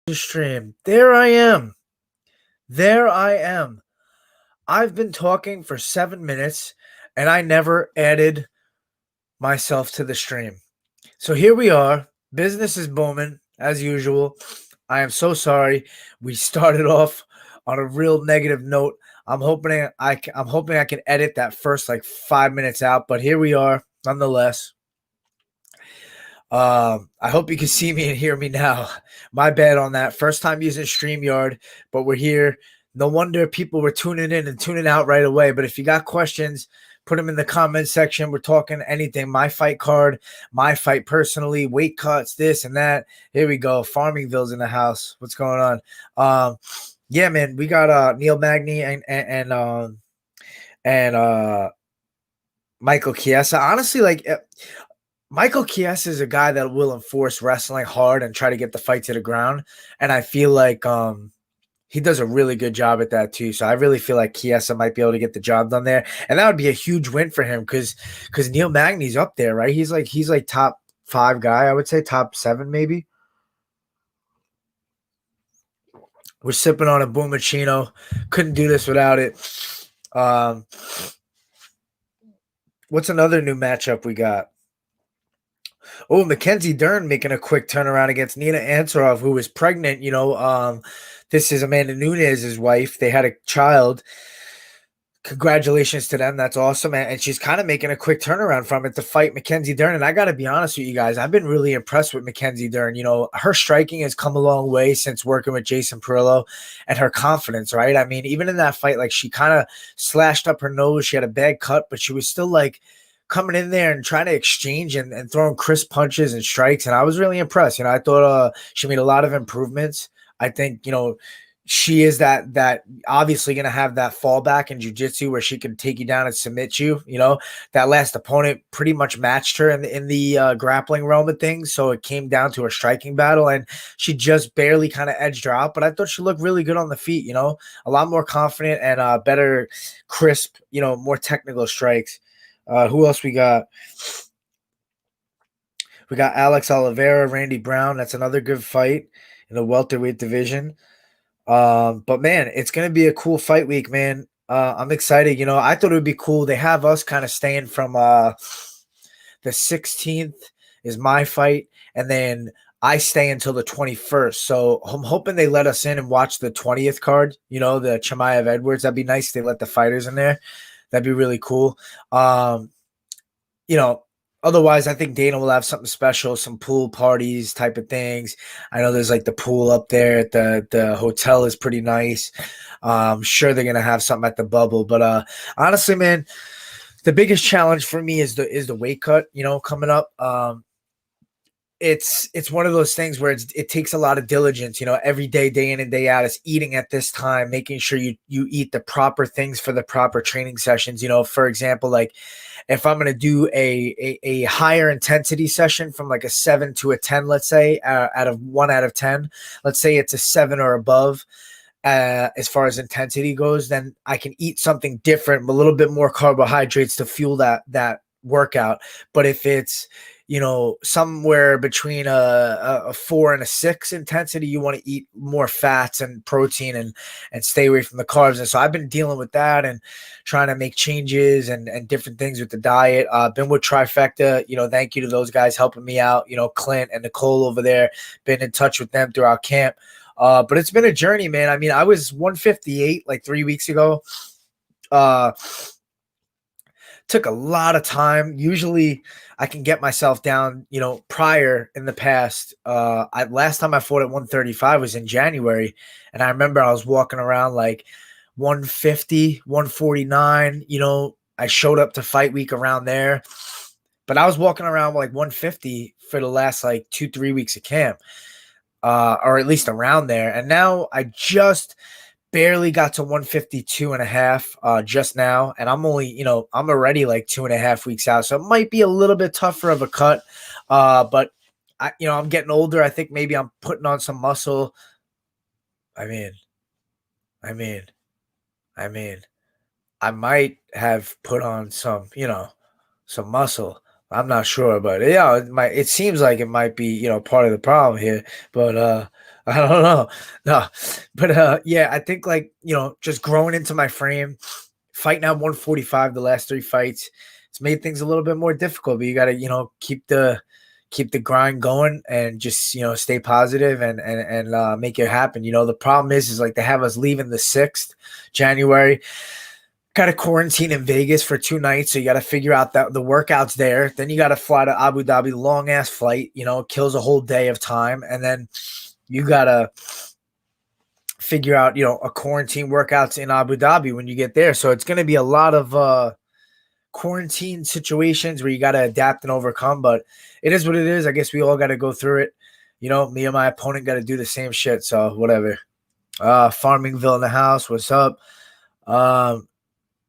The stream. There I am. There I am. I've been talking for 7 minutes and I never added myself to the stream. So here we are. Business is booming as usual. I am so sorry. We started off on a real negative note. I'm hoping I can edit that first like 5 minutes out, but here we are nonetheless. I hope you can see me and hear me now. My bad on that. First time using StreamYard, but we're here. No wonder people were tuning in and tuning out right away. But if you got questions, put them in the comment section. We're talking anything. My fight card, my fight personally, weight cuts, this and that. Here we go. Farmingville's in the house. What's going on? Yeah, man, we got Neil Magny and Michael Chiesa. Honestly, like Michael Chiesa is a guy that will enforce wrestling hard and try to get the fight to the ground, and I feel like he does a really good job at that too. So I really feel like Chiesa might be able to get the job done there, and that would be a huge win for him because Neil Magny's up there, right? He's like top 5 guy, I would say top 7 maybe. We're sipping on a Boomachino. Couldn't do this without it. Um, what's another new matchup we got? Oh, Mackenzie Dern making a quick turnaround against Nina Ansaroff, who was pregnant. This is Amanda Nunes' wife. They had a child. Congratulations to them. That's awesome. And she's kind of making a quick turnaround from it to fight Mackenzie Dern. And I got to be honest with you guys, I've been really impressed with Mackenzie Dern. Her striking has come a long way since working with Jason Perillo, and her confidence, right? I mean, even in that fight, like she kind of slashed up her nose. She had a bad cut, but she was still like coming in there and trying to exchange and throwing crisp punches and strikes. And I was really impressed. I thought she made a lot of improvements. I think, she is that obviously going to have that fallback in jiu-jitsu where she can take you down and submit you. That last opponent pretty much matched her in the grappling realm of things. So it came down to a striking battle, and she just barely kind of edged her out. But I thought she looked really good on the feet, a lot more confident and better crisp, more technical strikes. Who else we got? We got Alex Oliveira, Randy Brown. That's another good fight in the welterweight division. But man, it's gonna be a cool fight week, man. I'm excited. I thought it would be cool. They have us kind of staying from the 16th is my fight, and then I stay until the 21st. So I'm hoping they let us in and watch the 20th card. The Chimaev Edwards. That'd be nice. They let the fighters in there. That'd be really cool. Um, you know, Otherwise, I think Dana will have something special, some pool parties type of things. I know there's like the pool up there at the hotel is pretty nice. I'm sure they're gonna have something at the bubble. But honestly, man, the biggest challenge for me is the weight cut. Coming up. It's one of those things where it takes a lot of diligence, every day in and day out. Is eating at this time, making sure you eat the proper things for the proper training sessions. For example, like if I'm going to do a higher intensity session from like a 7 to a 10, let's say, out of 1 out of 10, let's say it's a 7 or above. As far as intensity goes, then I can eat something different, a little bit more carbohydrates to fuel that workout. But if it's somewhere between a 4 and a 6 intensity, you want to eat more fats and protein and stay away from the carbs. And so I've been dealing with that and trying to make changes and different things with the diet. Been with Trifecta, thank you to those guys helping me out, Clint and Nicole over there, been in touch with them throughout camp. But it's been a journey, man. I mean, I was 158 like 3 weeks ago. Took a lot of time. Usually I can get myself down, prior in the past. Last time I fought at 135 was in January. And I remember I was walking around like 150, 149. I showed up to fight week around there. But I was walking around like 150 for the last like 2-3 weeks of camp. Or at least around there. And now I just barely got to 152 and a half just now. And I'm only, I'm already like 2.5 weeks out. So it might be a little bit tougher of a cut. But I'm getting older. I think maybe I'm putting on some muscle. I mean, I might have put on some muscle. I'm not sure, but yeah, it seems like it might be, part of the problem here, but I don't know. No. But yeah, I think like, just growing into my frame, fighting at 145 the last 3 fights, it's made things a little bit more difficult, but you got to, keep the grind going and just, stay positive and make it happen. The problem is like they have us leaving the 6th January. Got to quarantine in Vegas for 2 nights, so you got to figure out that the workouts there. Then you got to fly to Abu Dhabi, long ass flight. Kills a whole day of time, and then you got to figure out, a quarantine workouts in Abu Dhabi when you get there. So it's going to be a lot of quarantine situations where you got to adapt and overcome. But it is what it is. I guess we all got to go through it. Me and my opponent got to do the same shit. So whatever. Farmingville in the house. What's up?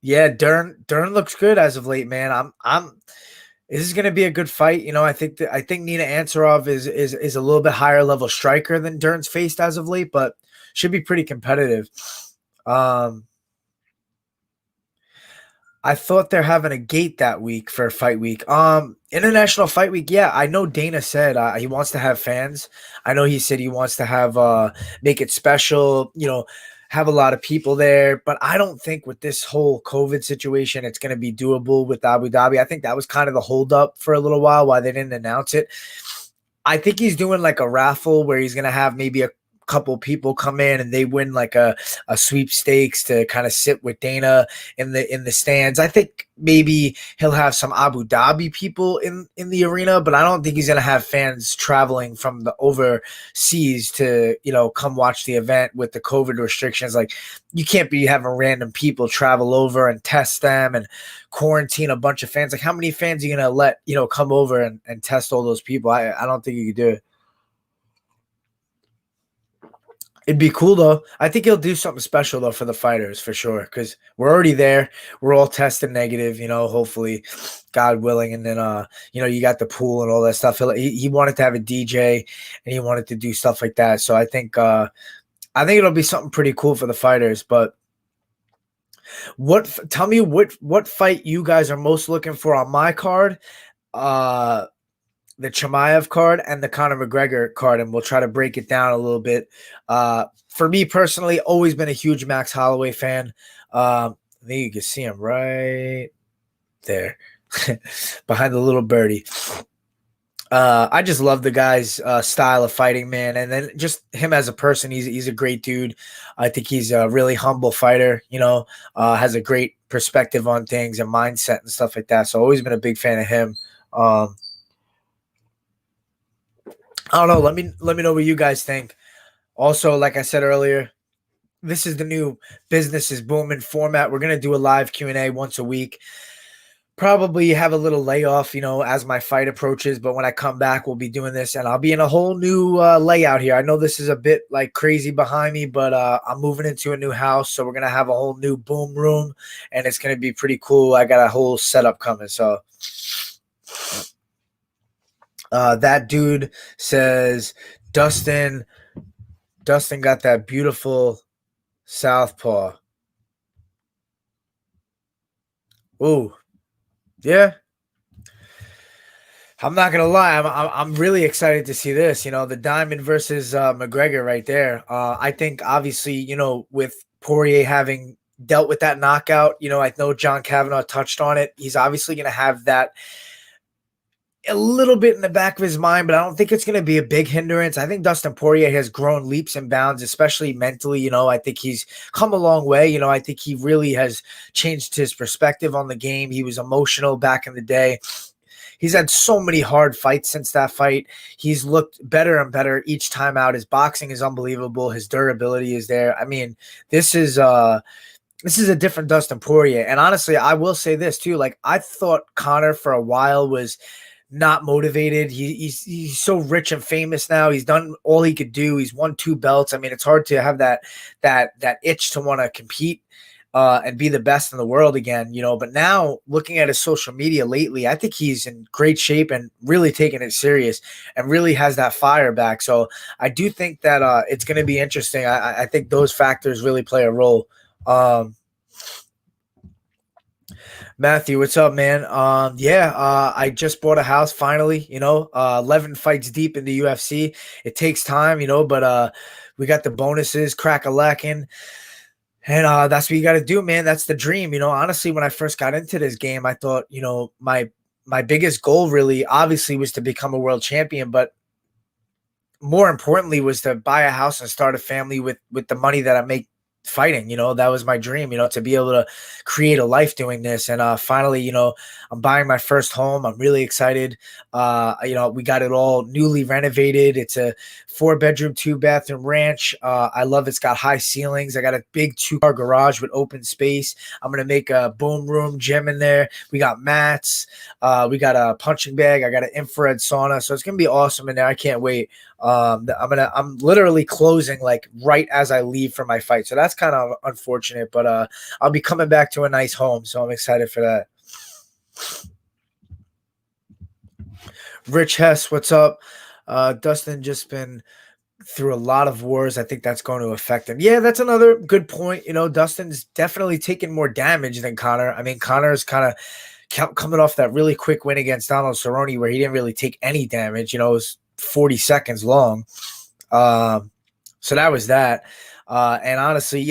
Yeah, Dern looks good as of late, man. This is going to be a good fight. I think Nina Ansaroff is a little bit higher level striker than Dern's faced as of late, but should be pretty competitive. I thought they're having a gate that week for fight week. International fight week. Yeah, I know Dana said he wants to have fans. I know he said he wants to have make it special, have a lot of people there, but I don't think with this whole COVID situation it's going to be doable with Abu Dhabi. I think that was kind of the holdup for a little while why they didn't announce it. I think he's doing like a raffle where he's going to have maybe a couple people come in and they win like a sweepstakes to kind of sit with Dana in the stands. I think maybe he'll have some Abu Dhabi people in the arena, but I don't think he's going to have fans traveling from the overseas to, come watch the event with the COVID restrictions. Like you can't be having random people travel over and test them and quarantine a bunch of fans. Like how many fans are you going to let, come over and test all those people? I don't think you could do it. It'd be cool though. I think he'll do something special though for the fighters for sure because we're already there. We're all tested negative, hopefully, God willing. And then, you got the pool and all that stuff. He wanted to have a DJ and he wanted to do stuff like that. So I think it'll be something pretty cool for the fighters. But tell me what fight you guys are most looking for on my card. The Chimaev card and the Conor McGregor card, and we'll try to break it down a little bit. For me personally, always been a huge Max Holloway fan. I think you can see him right there behind the little birdie. I just love the guy's style of fighting, man, and then just him as a person. He's a great dude. I think he's a really humble fighter. Has a great perspective on things and mindset and stuff like that. So always been a big fan of him. I don't know. Let me know what you guys think. Also, like I said earlier, this is the new Business is Boomin format. We're gonna do a live Q&A once a week. Probably have a little layoff, as my fight approaches. But when I come back, we'll be doing this, and I'll be in a whole new layout here. I know this is a bit like crazy behind me, but I'm moving into a new house, so we're gonna have a whole new boom room, and it's gonna be pretty cool. I got a whole setup coming, so. That dude says Dustin got that beautiful southpaw. Ooh, yeah. I'm not gonna lie. I'm really excited to see this. The Diamond versus McGregor right there. I think obviously with Poirier having dealt with that knockout. I know John Kavanaugh touched on it. He's obviously gonna have that a little bit in the back of his mind, but I don't think it's going to be a big hindrance. I think Dustin Poirier has grown leaps and bounds, especially mentally. I think he's come a long way. I think he really has changed his perspective on the game. He was emotional back in the day. He's had so many hard fights since that fight. He's looked better and better each time out. His boxing is unbelievable. His durability is there. I mean, this is a different Dustin Poirier. And honestly, I will say this too. Like I thought Conor for a while was not motivated. He's so rich and famous now. He's done all he could do. He's won 2 belts. I mean, it's hard to have that itch to want to compete and be the best in the world again, But now looking at his social media lately, I think he's in great shape and really taking it serious and really has that fire back. So I do think that it's going to be interesting. I think those factors really play a role. Matthew, what's up, man? Yeah, I just bought a house finally, 11 fights deep in the UFC. It takes time, but we got the bonuses, crack a lacking. And that's what you got to do, man. That's the dream. Honestly, when I first got into this game, I thought, my biggest goal really obviously was to become a world champion, but more importantly was to buy a house and start a family with the money that I make fighting. That was my dream, to be able to create a life doing this. And finally, I'm buying my first home. I'm really excited. We got it all newly renovated. It's a 4-bedroom 2-bathroom ranch. I love it's got high ceilings. I got a big 2-car garage with open space. I'm gonna make a boom room gym in there. We got mats. We got a punching bag. I got an infrared sauna. So it's gonna be awesome in there. I can't wait. I'm literally closing like right as I leave for my fight. So that's kind of unfortunate, but I'll be coming back to a nice home. So I'm excited for that. Rich Hess, what's up? Dustin just been through a lot of wars. I think that's going to affect him. Yeah, that's another good point. Dustin's definitely taken more damage than Connor. I mean, Connor is kind of coming off that really quick win against Donald Cerrone where he didn't really take any damage. It was 40 seconds long. So that was that. And honestly,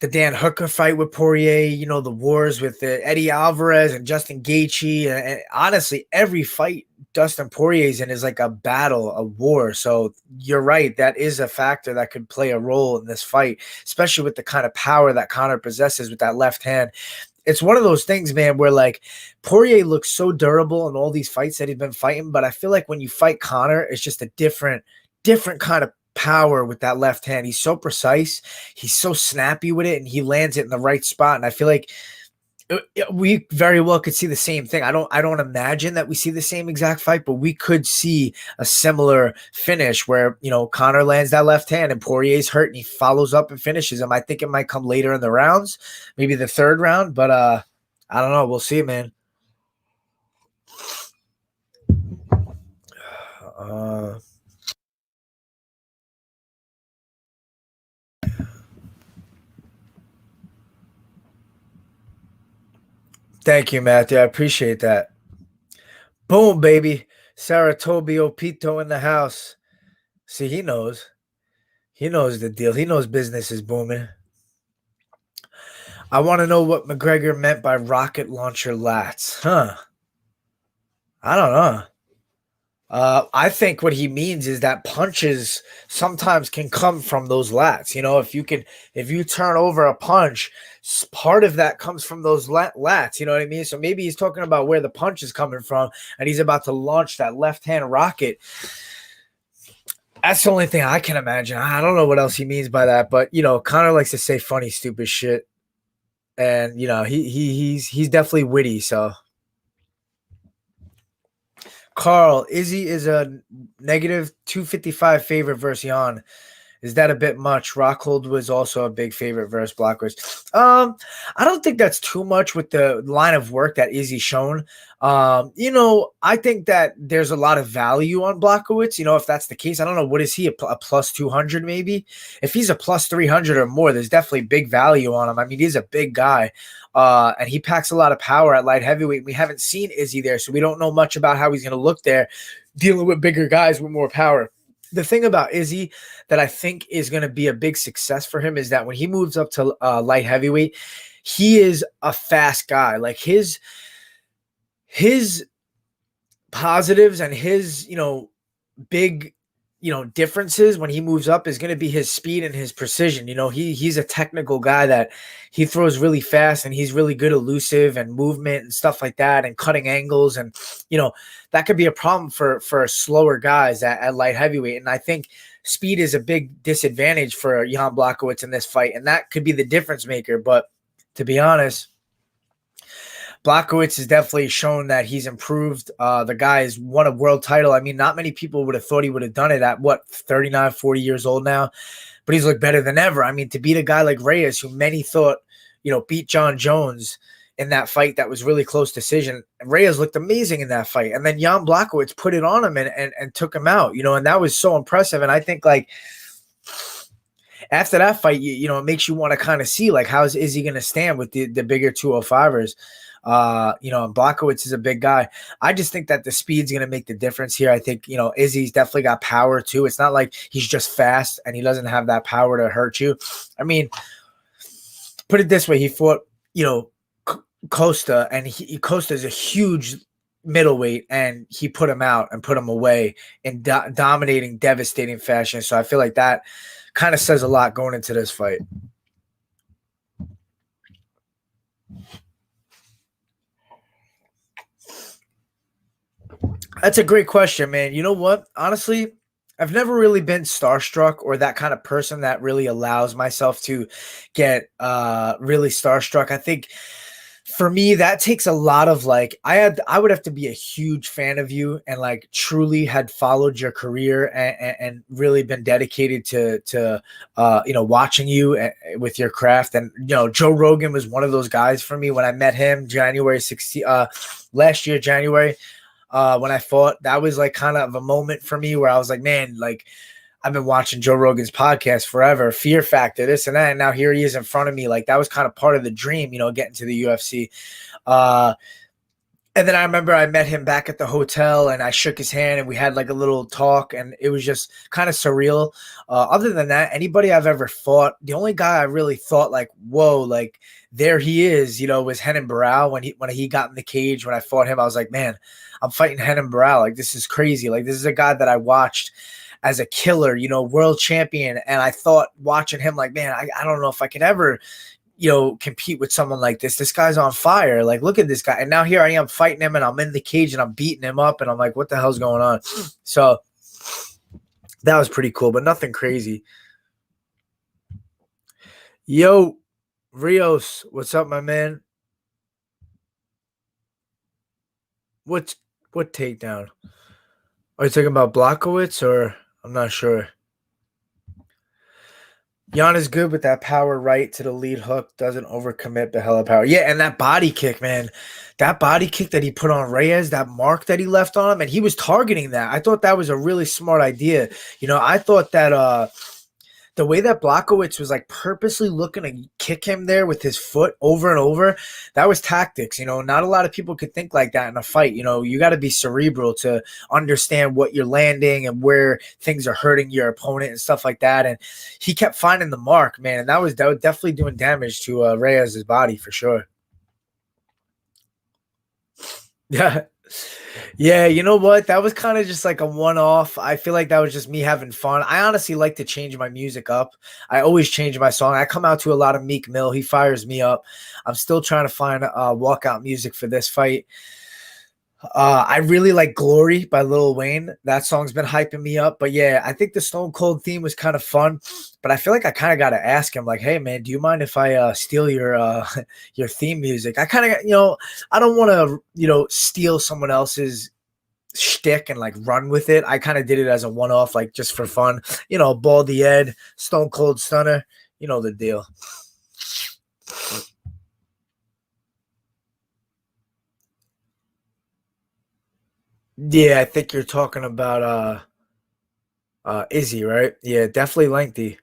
the Dan Hooker fight with Poirier, the wars with Eddie Alvarez and Justin Gaethje, and honestly, every fight Dustin Poirier's in is like a battle, a war. So you're right, that is a factor that could play a role in this fight, especially with the kind of power that Conor possesses with that left hand. It's one of those things, man, where like Poirier looks so durable in all these fights that he's been fighting, but I feel like when you fight Conor, it's just a different kind of power with that left hand. He's so precise, he's so snappy with it, and he lands it in the right spot. And I feel like we very well could see the same thing. I don't imagine that we see the same exact fight, but we could see a similar finish where, Conor lands that left hand and Poirier's hurt and he follows up and finishes him. I think it might come later in the rounds, maybe the third round, but I don't know. We'll see, man. Uh, Thank you, Matthew. I appreciate that. Boom, baby. Sarutobi Opito in the house. See, he knows. He knows the deal. He knows business is booming. I want to know what McGregor meant by rocket launcher lats. Huh. I don't know. I think what he means is that punches sometimes can come from those lats. If you turn over a punch, part of that comes from those lats. You know what I mean? So maybe he's talking about where the punch is coming from, and he's about to launch that left hand rocket. That's the only thing I can imagine. I don't know what else he means by that, but Connor likes to say funny, stupid shit, and he's definitely witty. So. Carl, Izzy is a negative 255 favorite versus Jan. Is that a bit much? Rockhold was also a big favorite versus Blackwoods. I don't think that's too much with the line of work that Izzy's shown. I think that there's a lot of value on Blackwoods. If that's the case, I don't know. What is he, a plus 200 maybe? If he's a plus 300 or more, there's definitely big value on him. I mean, he's a big guy. And he packs a lot of power at light heavyweight. We haven't seen Izzy there, so we don't know much about how he's going to look there dealing with bigger guys with more power. The thing about Izzy that I think is going to be a big success for him is that when he moves up to light heavyweight, he is a fast guy. Like his positives and his, big, differences when he moves up is going to be his speed and his precision. He's a technical guy that he throws really fast and he's really good elusive and movement and stuff like that and cutting angles. And, that could be a problem for slower guys at light heavyweight. And I think speed is a big disadvantage for Jan Blachowicz in this fight. And that could be the difference maker. But to be honest, Blachowicz has definitely shown that he's improved. The guy has won a world title. I mean, not many people would have thought he would have done it at, 39, 40 years old now. But he's looked better than ever. I mean, to beat a guy like Reyes, who many thought, beat John Jones in that fight that was really close decision. And Reyes looked amazing in that fight. And then Jan Blachowicz put it on him and took him out, and that was so impressive. And I think, like, after that fight, it makes you want to kind of see like how's Izzy going to stand with the bigger 205ers. And Blachowicz is a big guy. I just think that the speed's going to make the difference here. I think, Izzy's definitely got power too. It's not like he's just fast and he doesn't have that power to hurt you. I mean, put it this way. He fought, Costa, and Costa is a huge middleweight, and he put him out and put him away in dominating, devastating fashion. So I feel like that kind of says a lot going into this fight. That's a great question, man. You know what? Honestly, I've never really been starstruck or that kind of person that really allows myself to get really starstruck. I think for me, that takes a lot of like I would have to be a huge fan of you and like truly had followed your career and really been dedicated to watching you with your craft. And Joe Rogan was one of those guys for me when I met him January 16th last year, January. When I fought, that was like kind of a moment for me where I was like, man, like I've been watching Joe Rogan's podcast forever, Fear Factor, this and that. And now here he is in front of me. Like that was kind of part of the dream, getting to the UFC. And then I remember I met him back at the hotel and I shook his hand and we had like a little talk and it was just kind of surreal. Other than that, anybody I've ever fought, the only guy I really thought like, whoa, like there he is, was Renan Barão when he got in the cage. When I fought him, I was like, man, I'm fighting Renan Barão. Like this is crazy. Like this is a guy that I watched as a killer, world champion. And I thought watching him like, man, I don't know if I could ever, compete with someone like this. This guy's on fire. Like, look at this guy. And now here I am fighting him and I'm in the cage and I'm beating him up. And I'm like, what the hell's going on? So that was pretty cool, but nothing crazy. Yo, Rios, what's up, my man? What takedown? Are you talking about Blachowicz or I'm not sure. Jan is good with that power right to the lead hook. Doesn't overcommit, but hella power. Yeah, and that body kick, man. That body kick that he put on Reyes, that mark that he left on him, and he was targeting that. I thought that was a really smart idea. I thought that the way that Blachowicz was like purposely looking to kick him there with his foot over and over, that was tactics. Not a lot of people could think like that in a fight. You got to be cerebral to understand what you're landing and where things are hurting your opponent and stuff like that. And he kept finding the mark, man. And that was definitely doing damage to Reyes' body for sure. Yeah. Yeah, you know what? That was kind of just like a one-off. I feel like that was just me having fun. I honestly like to change my music up. I always change my song. I come out to a lot of Meek Mill. He fires me up. I'm still trying to find walkout music for this fight. I really like Glory by Lil Wayne. That song's been hyping me up. But yeah, I think the Stone Cold theme was kind of fun. But I feel like I kind of got to ask him, like, hey, man, do you mind if I steal your your theme music? I kind of, I don't want to, steal someone else's shtick and like run with it. I kind of did it as a one-off, like just for fun. Baldy Ed, Stone Cold Stunner, the deal. Yeah, I think you're talking about Izzy, right? Yeah, definitely lengthy.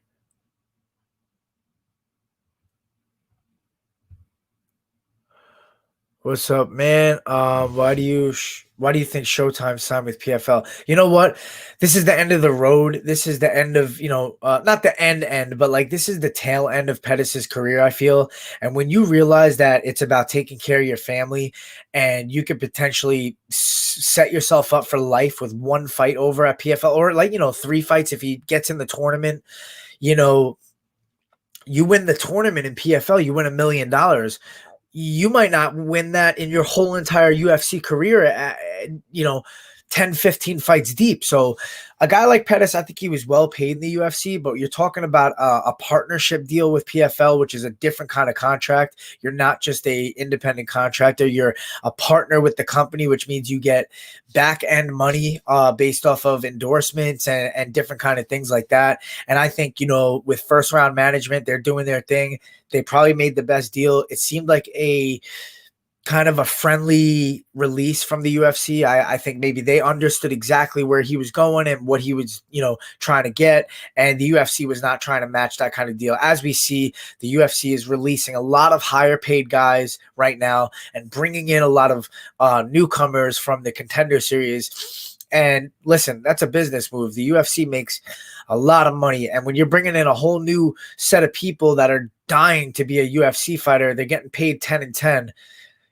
What's up, man? Why do you think Showtime signed with PFL? You know what? This is the end of the road. This is the end of, not the end, but like this is the tail end of Pettis' career, I feel. And when you realize that it's about taking care of your family and you could potentially set yourself up for life with one fight over at PFL or like, 3 fights if he gets in the tournament, you know, you win the tournament in PFL, you win $1 million. You might not win that in your whole entire UFC career at, 10, 15 fights deep. So a guy like Pettis, I think he was well paid in the UFC, but you're talking about a partnership deal with PFL, which is a different kind of contract. You're not just a independent contractor. You're a partner with the company, which means you get back end money based off of endorsements and different kind of things like that. And I think, with first round management, they're doing their thing. They probably made the best deal. It seemed like a kind of a friendly release from the UFC. I think maybe they understood exactly where he was going and what he was, trying to get. And the UFC was not trying to match that kind of deal. As we see, the UFC is releasing a lot of higher paid guys right now and bringing in a lot of newcomers from the Contender Series. And listen, that's a business move. The UFC makes a lot of money. And when you're bringing in a whole new set of people that are dying to be a UFC fighter, they're getting paid 10 and 10,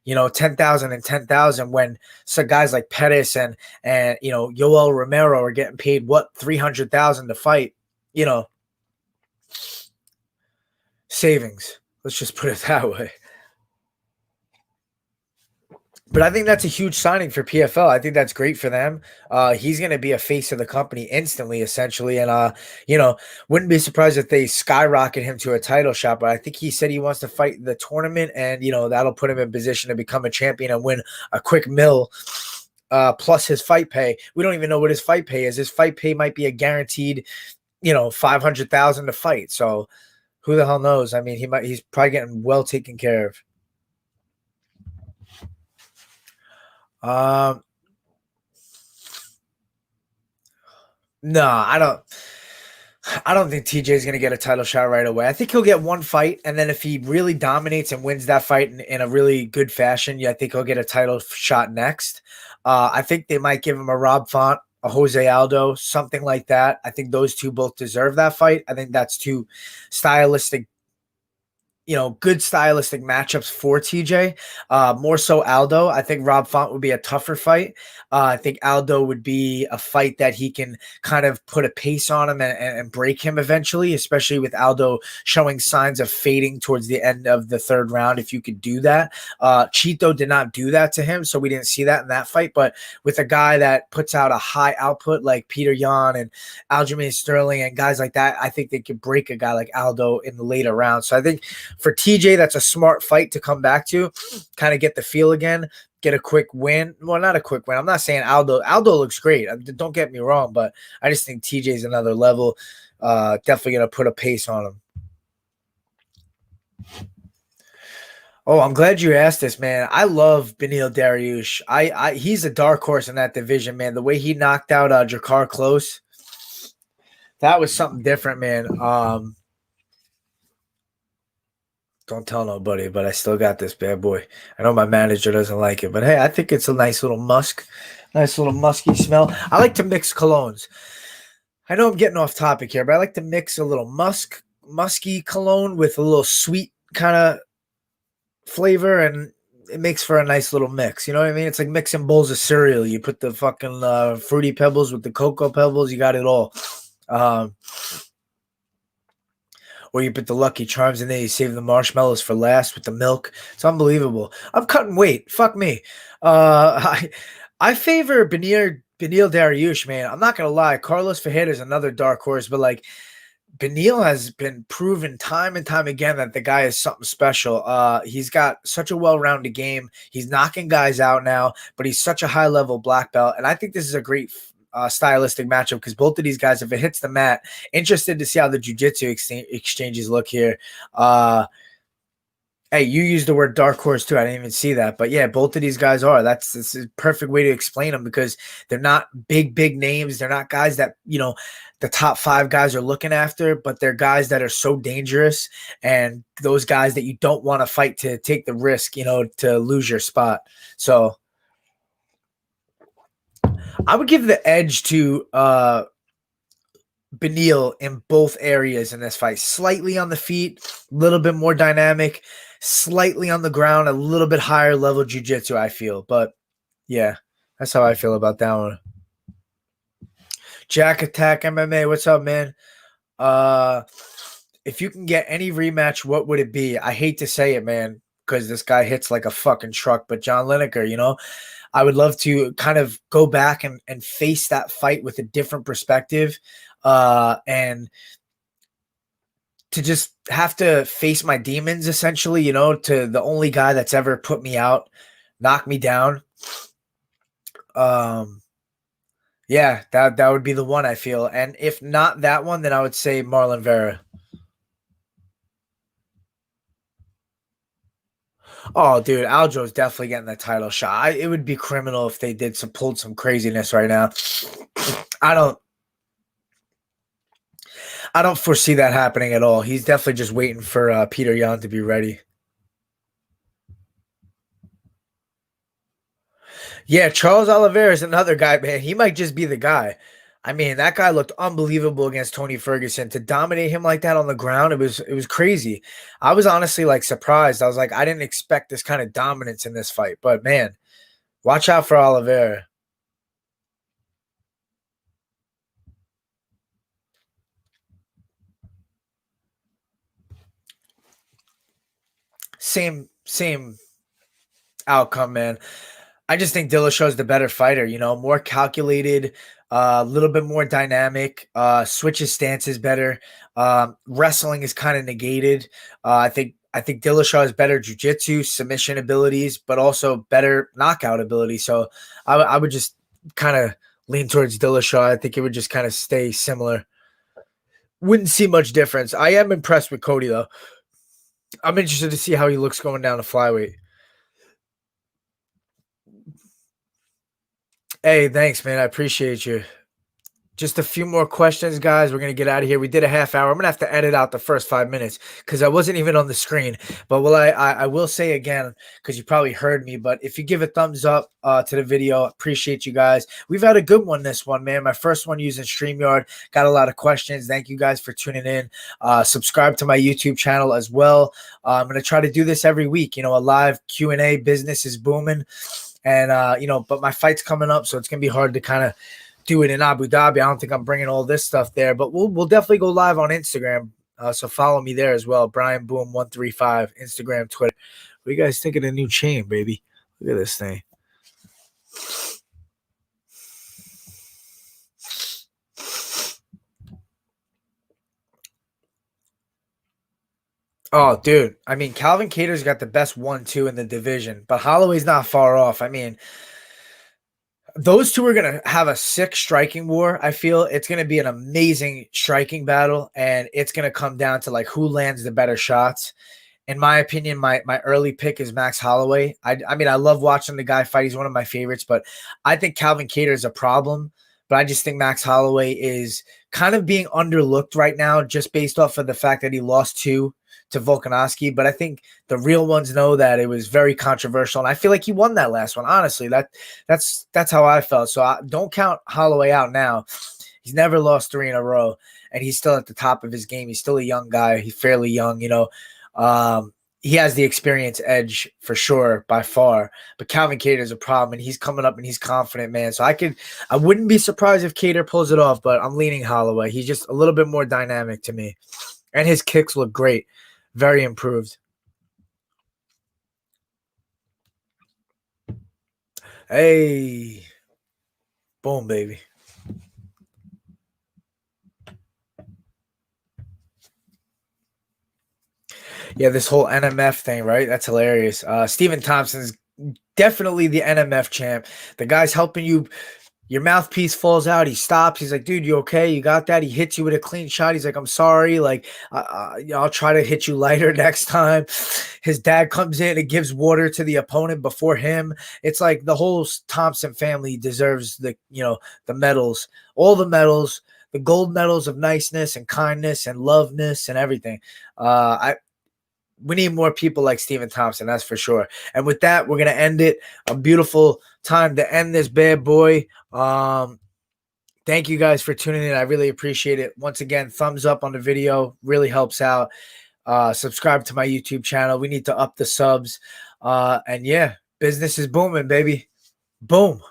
10,000 and 10,000 when some guys like Pettis and Yoel Romero are getting paid 300,000 to fight, savings. Let's just put it that way. But I think that's a huge signing for PFL. I think that's great for them. He's going to be a face of the company instantly, essentially. And, wouldn't be surprised if they skyrocket him to a title shot. But I think he said he wants to fight the tournament, and, that'll put him in position to become a champion and win a quick mill plus his fight pay. We don't even know what his fight pay is. His fight pay might be a guaranteed, 500,000 to fight. So who the hell knows? I mean, he's probably getting well taken care of. No, I don't think TJ is going to get a title shot right away. I think he'll get one fight, and then if he really dominates and wins that fight in a really good fashion, I think he'll get a title shot next. I think they might give him a Rob Font, a Jose Aldo, something like that. I think those two both deserve that fight. I think that's two stylistic, good stylistic matchups for TJ. More so Aldo. I think Rob Font would be a tougher fight. I think Aldo would be a fight that he can kind of put a pace on him and break him eventually, especially with Aldo showing signs of fading towards the end of the third round. If you could do that, Chito did not do that to him, so we didn't see that in that fight. But with a guy that puts out a high output like Peter Yan and Aljamain Sterling and guys like that, I think they could break a guy like Aldo in the later rounds. So I think for TJ, that's a smart fight to come back to, kind of get the feel again, get a quick win. Well, not a quick win. I'm not saying Aldo. Aldo looks great. Don't get me wrong, but I just think TJ's another level. Definitely going to put a pace on him. Oh, I'm glad you asked this, man. I love Beneil Dariush. He's a dark horse in that division, man. The way he knocked out Jakar Close, that was something different, man. Don't tell nobody, but I still got this bad boy. I know my manager doesn't like it, but hey, I think it's a nice little musky smell. I like to mix colognes. I know I'm getting off topic here, but I like to mix a little musky cologne with a little sweet kind of flavor, and it makes for a nice little mix. You know what I mean? It's like mixing bowls of cereal. You put the fucking Fruity Pebbles with the Cocoa Pebbles. You got it all. Or you put the Lucky Charms in there, you save the marshmallows for last with the milk. It's unbelievable. I'm cutting weight. Fuck me. I favor Beneil Dariush, man. I'm not gonna lie. Carlos Ferreira is another dark horse, but like Beneil has been proven time and time again that the guy is something special. He's got such a well-rounded game. He's knocking guys out now, but he's such a high-level black belt, and I think this is a great stylistic matchup because both of these guys, if it hits the mat, interested to see how the jiu-jitsu exchanges look here. Hey, you used the word dark horse too. I didn't even see that, but yeah, both of these guys are. That's a perfect way to explain them because they're not big names. They're not guys that the top 5 guys are looking after, but they're guys that are so dangerous and those guys that you don't want to fight to take the risk, to lose your spot. So I would give the edge to Beneil in both areas in this fight. Slightly on the feet, a little bit more dynamic, slightly on the ground, a little bit higher level jiu-jitsu, I feel. But yeah, that's how I feel about that one. Jack Attack MMA, what's up, man? If you can get any rematch, what would it be? I hate to say it, man, because this guy hits like a fucking truck, but John Lineker, I would love to kind of go back and face that fight with a different perspective, and to just have to face my demons, essentially, to the only guy that's ever put me out, knock me down. Yeah, that would be the one, I feel. And if not that one, then I would say Marlon Vera. Oh, dude, Aljo's definitely getting the title shot. It would be criminal if they did pulled some craziness right now. I don't I don't foresee that happening at all. He's definitely just waiting for Peter Yan to be ready. Yeah, Charles Oliveira is another guy, man. He might just be the guy. I mean, that guy looked unbelievable against Tony Ferguson. To dominate him like that on the ground, it was crazy. I was honestly like surprised. I was like, I didn't expect this kind of dominance in this fight. But man, watch out for Oliveira. Same outcome, man. I just think Dillashaw is the better fighter, more calculated, a little bit more dynamic, switches stances better. Wrestling is kind of negated. I think Dillashaw has better jiu-jitsu, submission abilities, but also better knockout ability. So I would just kind of lean towards Dillashaw. I think it would just kind of stay similar. Wouldn't see much difference. I am impressed with Cody though. I'm interested to see how he looks going down to flyweight. Hey, thanks, man. I appreciate you. Just a few more questions, guys. We're going to get out of here. We did a half hour. I'm going to have to edit out the first 5 minutes because I wasn't even on the screen. But I will say again, because you probably heard me, but if you give a thumbs up to the video, appreciate you guys. We've had a good one this one, man. My first one using StreamYard. Got a lot of questions. Thank you guys for tuning in. Subscribe to my YouTube channel as well. I'm going to try to do this every week. A live Q&A. Business is booming. And, but my fight's coming up, so it's going to be hard to kind of do it in Abu Dhabi. I don't think I'm bringing all this stuff there, but we'll definitely go live on Instagram. So follow me there as well. Brian Boom 135 Instagram, Twitter. What do you guys think of the new chain, baby? Look at this thing. Oh, dude. I mean, Calvin Kattar's got the best 1-2 in the division, but Holloway's not far off. I mean, those two are going to have a sick striking war. I feel it's going to be an amazing striking battle, and it's going to come down to like who lands the better shots. In my opinion, my early pick is Max Holloway. I mean, I love watching the guy fight. He's one of my favorites, but I think Calvin Kattar is a problem. But I just think Max Holloway is kind of being underlooked right now just based off of the fact that he lost two to Volkanovski. But I think the real ones know that it was very controversial. And I feel like he won that last one. Honestly, that's how I felt. So don't count Holloway out now. He's never lost 3 in a row, and he's still at the top of his game. He's still a young guy. He's fairly young, he has the experience edge for sure by far, but Calvin Kattar is a problem, and he's coming up and he's confident, man. So I wouldn't be surprised if Kattar pulls it off, but I'm leaning Holloway. He's just a little bit more dynamic to me, and his kicks look great, very improved. Hey, boom, baby. Yeah, this whole NMF thing, right? That's hilarious. Stephen Thompson's definitely the NMF champ. The guy's helping you. Your mouthpiece falls out. He stops. He's like, dude, you okay? You got that? He hits you with a clean shot. He's like, I'm sorry. Like, I'll try to hit you lighter next time. His dad comes in and gives water to the opponent before him. It's like the whole Thompson family deserves the medals, all the medals, the gold medals of niceness and kindness and loveness and everything. We need more people like Stephen Thompson, that's for sure. And with that, we're going to end it. A beautiful time to end this bad boy. Thank you guys for tuning in. I really appreciate it. Once again, thumbs up on the video really helps out. Subscribe to my YouTube channel. We need to up the subs. And yeah, business is booming, baby. Boom.